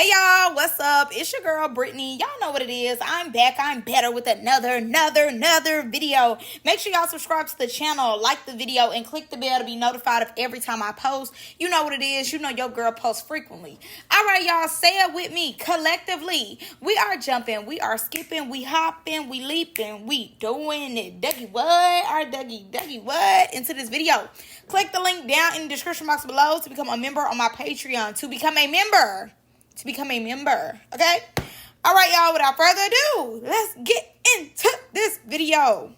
Hey y'all, what's up? It's your girl Brittany. Y'all know what it is. I'm back. I'm better with another video. Make sure y'all subscribe to the channel, like the video, and click the bell to be notified of every time I post. You know what it is. You know your girl posts frequently. All right, y'all, say it with me collectively. We are jumping, we are skipping, we hopping, we leaping, we doing it. Dougie what? Our Dougie what? Into this video. Click the link down in the description box below to become a member on my Patreon. To become a member. Okay? All right, y'all, without further ado, let's get into this video.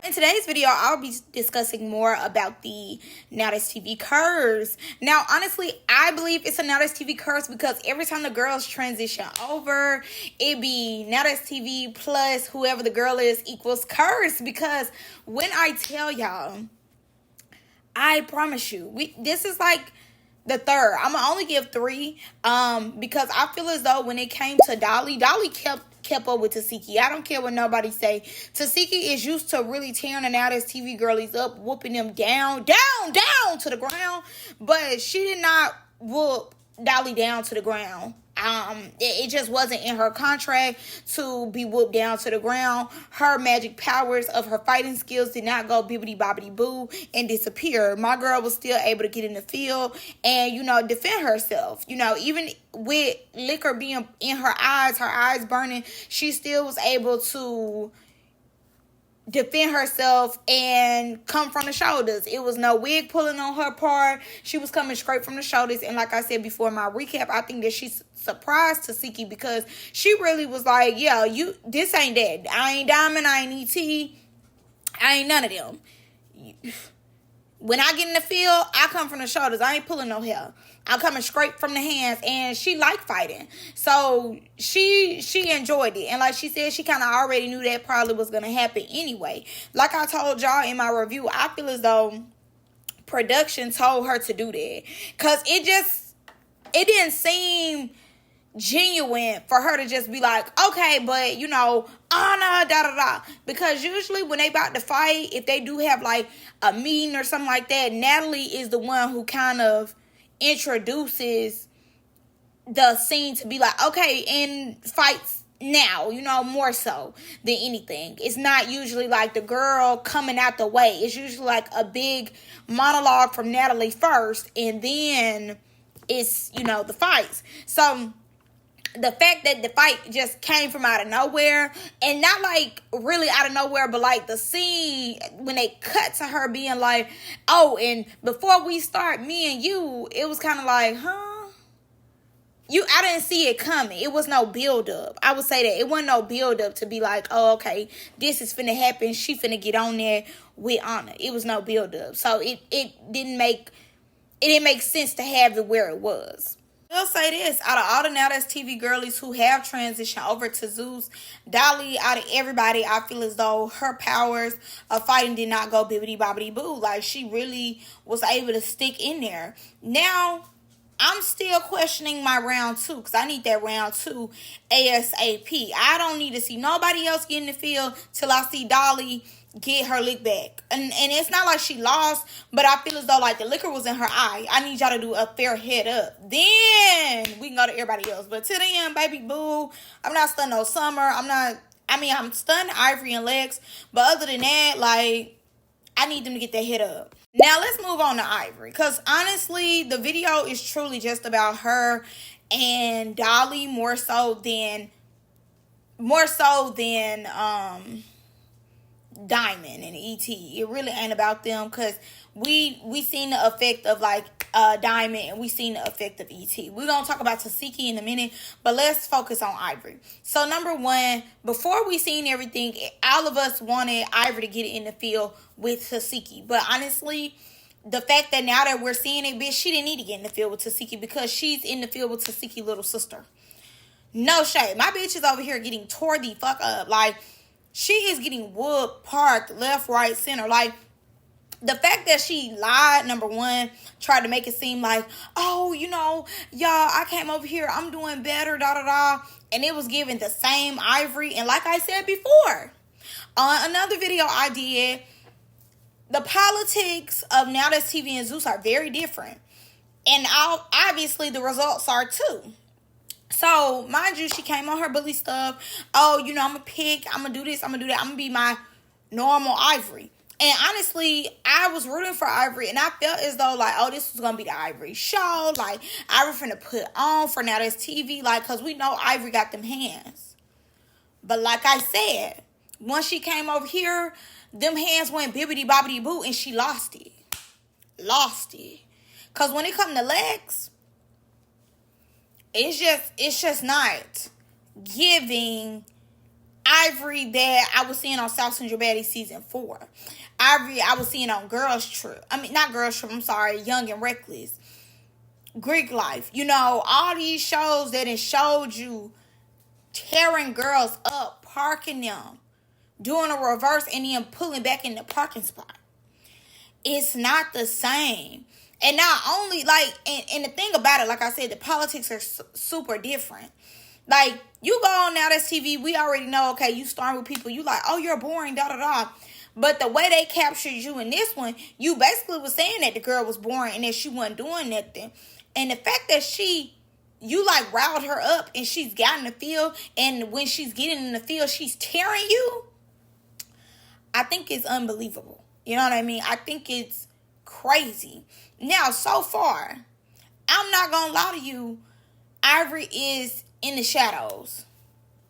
In today's video, I'll be discussing more about the Nttv curse. Now, honestly, I believe it's a Nttv curse because every time the girls transition over, it be Nttv plus whoever the girl is equals curse. Because when I tell y'all, I promise you, this is like the third. I'm gonna only give three, because I feel as though when it came to Dolly kept up with Tasiki. I don't care what nobody say. Tasiki is used to really tearing the Nttv girlies up, whooping them down to the ground, but she did not whoop Dolly down to the ground. It just wasn't in her contract to be whooped down to the ground. Her magic powers of her fighting skills did not go bibbity bobbity boo and disappear. My girl was still able to get in the field and, defend herself. Even with liquor being in her eyes burning, she still was able to defend herself and come from the shoulders. It was no wig pulling on her part. She was coming straight from the shoulders. And like I said before in my recap, I think that she's surprised Tasiki because she really was like, yeah, this ain't that. I ain't Diamond, I ain't ET, I ain't none of them. When I get in the field, I come from the shoulders. I ain't pulling no hair. I'm coming straight from the hands, and she liked fighting. So she enjoyed it. And like she said, she kind of already knew that probably was going to happen anyway. Like I told y'all in my review, I feel as though production told her to do that. Because it didn't seem genuine for her to just be like, okay, but honor, because usually when they about to fight, if they do have like a meeting or something like that, Natalie is the one who kind of introduces the scene to be like, okay, in fights now, more so than anything. It's not usually like the girl coming out the way. It's usually like a big monologue from Natalie first, and then it's the fights. So the fact that the fight just came from out of nowhere, and not like really out of nowhere, but like the scene when they cut to her being like, oh, and before we start, me and you, it was kind of like, I didn't see it coming. It was no build up. I would say that it wasn't no build up to be like, oh, okay, this is finna happen. She finna get on there with honor. It was no build up. So it didn't make sense to have it where it was. I'll say this, out of all the Nttv girlies who have transitioned over to Zeus, Dolly, out of everybody, I feel as though her powers of fighting did not go bibbity bobbity boo. Like, she really was able to stick in there. Now, I'm still questioning my round 2 because I need that round 2 ASAP. I don't need to see nobody else get in the field till I see Dolly get her lick back. And it's not like she lost, but I feel as though like the liquor was in her eye. I need y'all to do a fair head up. Then we can go to everybody else. But till then, baby boo, I'm not stunned no Summer. I'm stunned Ivory and Lex. But other than that, like, I need them to get their head up. Now let's move on to Ivory. Because honestly, the video is truly just about her and Dolly more so than Diamond and ET. It really ain't about them because we seen the effect of like Diamond and we seen the effect of ET. We're gonna talk about Tasiki in a minute, but let's focus on Ivory. So number one, before we seen everything, all of us wanted Ivory to get in the field with Tasiki, but honestly, the fact that now that we're seeing it, bitch, she didn't need to get in the field with Tasiki because she's in the field with Tasiki little sister. No shade. My bitch is over here getting tore the fuck up. Like, she is getting whooped, parked, left, right, center. Like, the fact that she lied, number one, tried to make it seem like, oh, y'all, I came over here, I'm doing better, and it was given the same Ivory. And like I said before, on another video I did, the politics of Nttv and Zeus are very different. And obviously the results are too. So, mind you, she came on her bully stuff. Oh, I'm going to pick. I'm going to do this. I'm going to do that. I'm going to be my normal Ivory. And honestly, I was rooting for Ivory. And I felt as though, like, oh, this was going to be the Ivory show. Like, Ivory finna put on for Now That's TV. Like, because we know Ivory got them hands. But like I said, once she came over here, them hands went bibbity bobbity boo. And she lost it. Because when it come to legs, it's just not giving Ivory that I was seeing on South Central Baddies season 4. Ivory I was seeing on Girls Trip. I mean, not Girls Trip, I'm sorry, Young and Reckless. Greek Life. All these shows that it showed you tearing girls up, parking them, doing a reverse, and then pulling back in the parking spot. It's not the same. And not only, like, and the thing about it, like I said, the politics are super different. Like, you go on Now That's TV, we already know, okay, you start with people, you like, oh, you're boring, da-da-da. But the way they captured you in this one, you basically was saying that the girl was boring and that she wasn't doing nothing. And the fact that you like riled her up and she's got in the field, and when she's getting in the field, she's tearing you, I think it's unbelievable. You know what I mean? I think it's crazy. Now, so far, I'm not going to lie to you, Ivory is in the shadows.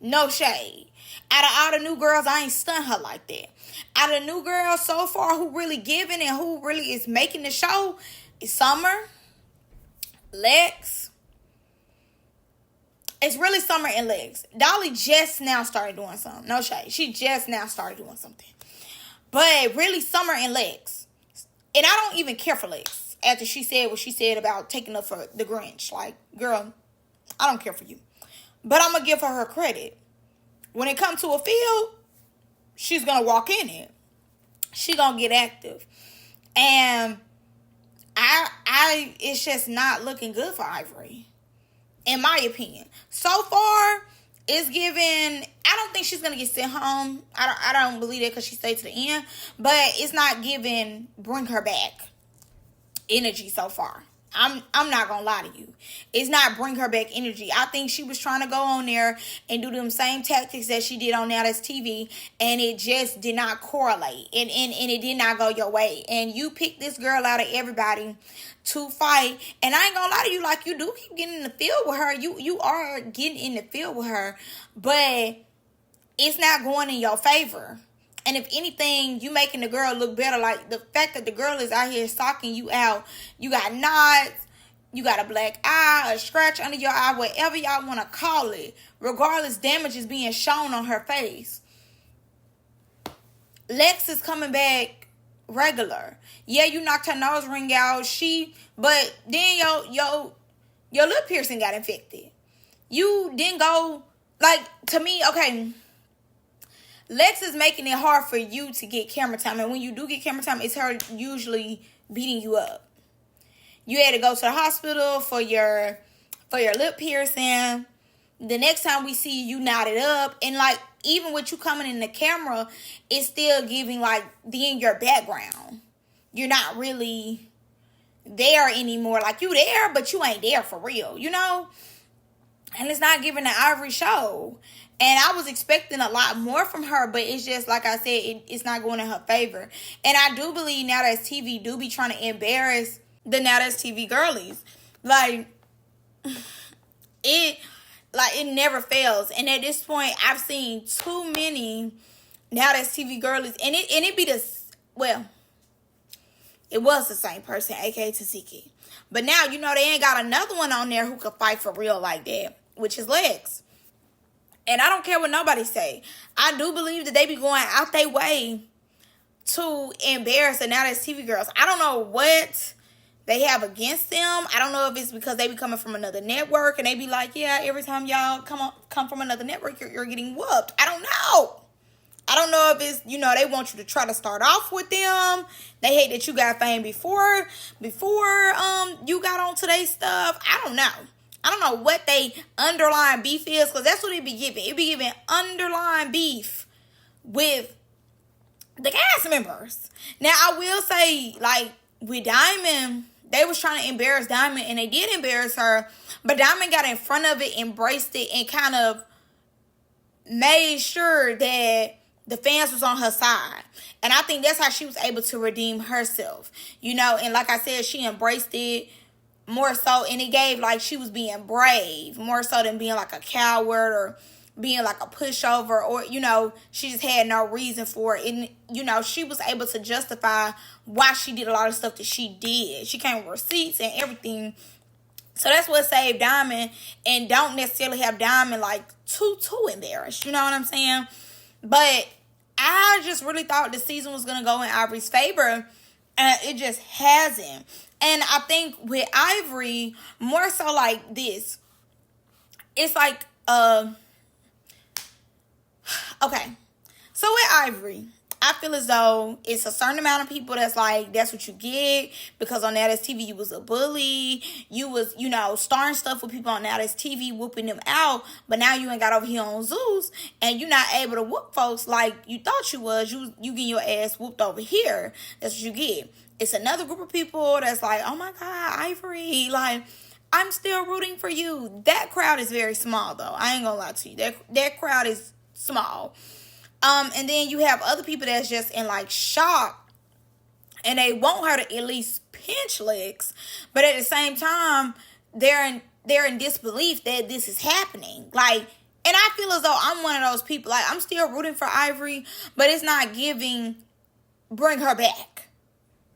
No shade. Out of all the new girls, I ain't stunned her like that. Out of the new girls so far who really giving and who really is making the show is Summer, Lex. It's really Summer and Lex. Dolly just now started doing something. No shade. She just now started doing something. But really Summer and Lex. And I don't even care for Lex. After she said what she said about taking up for the Grinch. Like, girl, I don't care for you. But I'm going to give her credit. When it comes to a field, she's going to walk in it. She going to get active. And it's just not looking good for Ivory. In my opinion. So far, it's giving, I don't think she's going to get sent home. I don't believe that because she stayed to the end. But it's not giving bring her back energy so far. I'm not gonna lie to you. It's not bring her back energy. I think she was trying to go on there and do them same tactics that she did on Now That's TV, and it just did not correlate. And it did not go your way. And you picked this girl out of everybody to fight. And I ain't gonna lie to you, like, you do keep getting in the field with her. You are getting in the field with her, but it's not going in your favor. And if anything, you making the girl look better. Like, the fact that the girl is out here stalking you out. You got knots. You got a black eye, a scratch under your eye, whatever y'all want to call it. Regardless, damage is being shown on her face. Lex is coming back regular. Yeah, you knocked her nose ring out. But then your lip piercing got infected. You didn't go, like, to me, okay, Lex is making it hard for you to get camera time. And when you do get camera time, it's her usually beating you up. You had to go to the hospital for your lip piercing. The next time we see you knotted up. And, like, even with you coming in the camera, it's still giving, like, in your background. You're not really there anymore. Like, you there, but you ain't there for real, you know? And it's not giving the Ivory show. And I was expecting a lot more from her, but it's just, like I said, it's not going in her favor. And I do believe Now That's TV do be trying to embarrass the Now That's TV girlies. Like, it never fails. And at this point, I've seen too many Now That's TV girlies. And it be it was the same person, aka Tasiki. But now, they ain't got another one on there who could fight for real like that, which is Lex. And I don't care what nobody say. I do believe that they be going out their way to embarrass the Now That's TV girls. I don't know what they have against them. I don't know if it's because they be coming from another network and they be like, yeah, every time y'all come from another network, you're getting whooped. I don't know. I don't know if it's, they want you to try to start off with them. They hate that you got fame before you got on today's stuff. I don't know. I don't know what they underlying beef is, because that's what it be giving. It be giving underlying beef with the cast members. Now, I will say, like, with Diamond they was trying to embarrass Diamond, and they did embarrass her, but Diamond got in front of it, embraced it, and kind of made sure that the fans was on her side. And I think that's how she was able to redeem herself, you know. And like I said, she embraced it more so, and it gave like she was being brave more so than being like a coward or being like a pushover, or, you know, she just had no reason for it. And, you know, she was able to justify why she did a lot of stuff that she did. She came with receipts and everything. So that's what saved Diamond, and don't necessarily have Diamond like too embarrassed. You know what I'm saying? But I just really thought the season was going to go in Ivory's favor, and it just hasn't. And I think with Ivory, more so like this, it's like, okay. So with Ivory, I feel as though it's a certain amount of people that's like, that's what you get, because on Nttv you was a bully, you was, you know, starting stuff with people on Nttv, whooping them out, but now you ain't got over here on Zeus, and you're not able to whoop folks like you thought you was. You getting your ass whooped over here. That's what you get. It's another group of people that's like, oh my God, Ivory, like, I'm still rooting for you. That crowd is very small, though. I ain't gonna lie to you. That crowd is small. And then you have other people that's just in like shock, and they want her to at least pinch Lex, but at the same time, they're in disbelief that this is happening. Like, and I feel as though I'm one of those people. Like, I'm still rooting for Ivory, but it's not giving bring her back.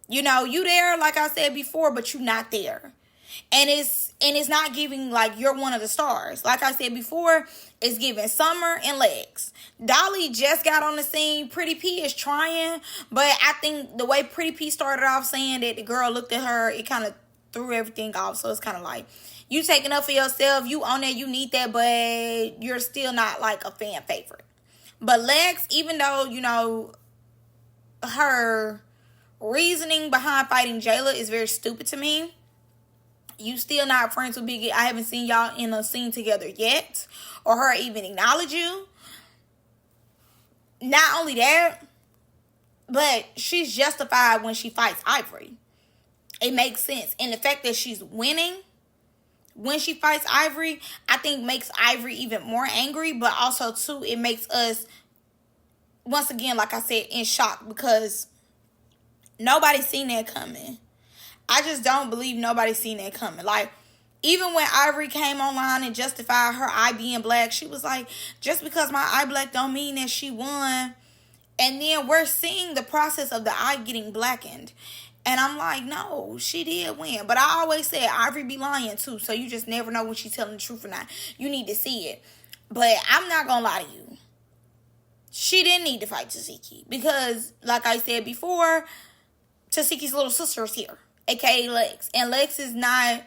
You know, you there, like I said before, but you not there. And it's not giving like you're one of the stars. Like I said before, it's giving Summer and Lex. Dolly just got on the scene. Pretty P is trying, but I think the way Pretty P started off saying that the girl looked at her, it kind of threw everything off. So it's kind of like, you taking up for yourself, you on there, you need that, but you're still not like a fan favorite. But Lex, even though, you know, her reasoning behind fighting Jayla is very stupid to me. You still not friends with Biggie. I haven't seen y'all in a scene together yet, or her even acknowledge you. Not only that, but she's justified when she fights Ivory. It makes sense. And the fact that she's winning when she fights Ivory, I think makes Ivory even more angry. But also, too, it makes us, once again, like I said, in shock, because nobody's seen that coming. I just don't believe nobody's seen that coming. Like, even when Ivory came online and justified her eye being black, she was like, just because my eye black don't mean that she won. And then we're seeing the process of the eye getting blackened. And I'm like, no, she did win. But I always said Ivory be lying too. So you just never know when she's telling the truth or not. You need to see it. But I'm not going to lie to you. She didn't need to fight Tasiki. Because, like I said before, Tasiki's little sister is here. AKA Lex. And Lex is not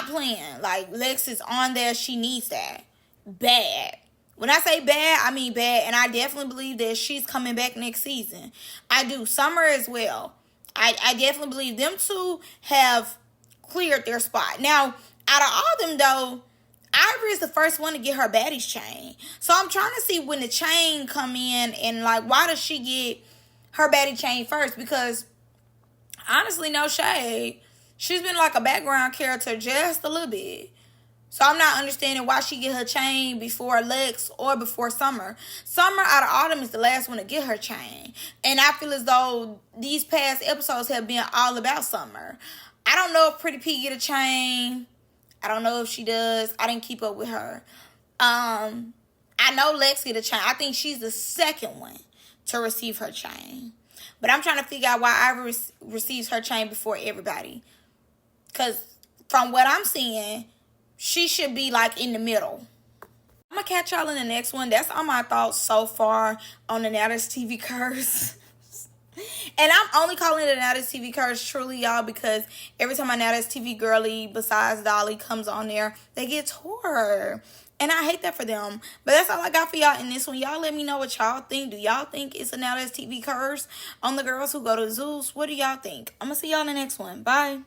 playing. Like, Lex is on there. She needs that. Bad. When I say bad, I mean bad. And I definitely believe that she's coming back next season. I do. Summer as well. I definitely believe them two have cleared their spot. Now, out of all of them, though, Ivory is the first one to get her baddie's chain. So I'm trying to see when the chain come in, and, like, why does she get her baddie chain first? Because honestly, no shade, she's been like a background character just a little bit. So I'm not understanding why she get her chain before Lex or before Summer. Summer, out of all them, is the last one to get her chain. And I feel as though these past episodes have been all about Summer. I don't know if Pretty P get a chain. I don't know if she does. I didn't keep up with her. I know Lex get a chain. I think she's the second one to receive her chain. But I'm trying to figure out why Ivory receives her chain before everybody. Because from what I'm seeing, she should be like in the middle. I'm going to catch y'all in the next one. That's all my thoughts so far on the Nttv curse. And I'm only calling it a Nttv curse truly, y'all, because every time a Nttv girly besides Dolly comes on there, they get tore. And I hate that for them. But that's all I got for y'all in this one. Y'all let me know what y'all think. Do y'all think it's a Nttv curse on the girls who go to Zeus? What do y'all think? I'm going to see y'all in the next one. Bye.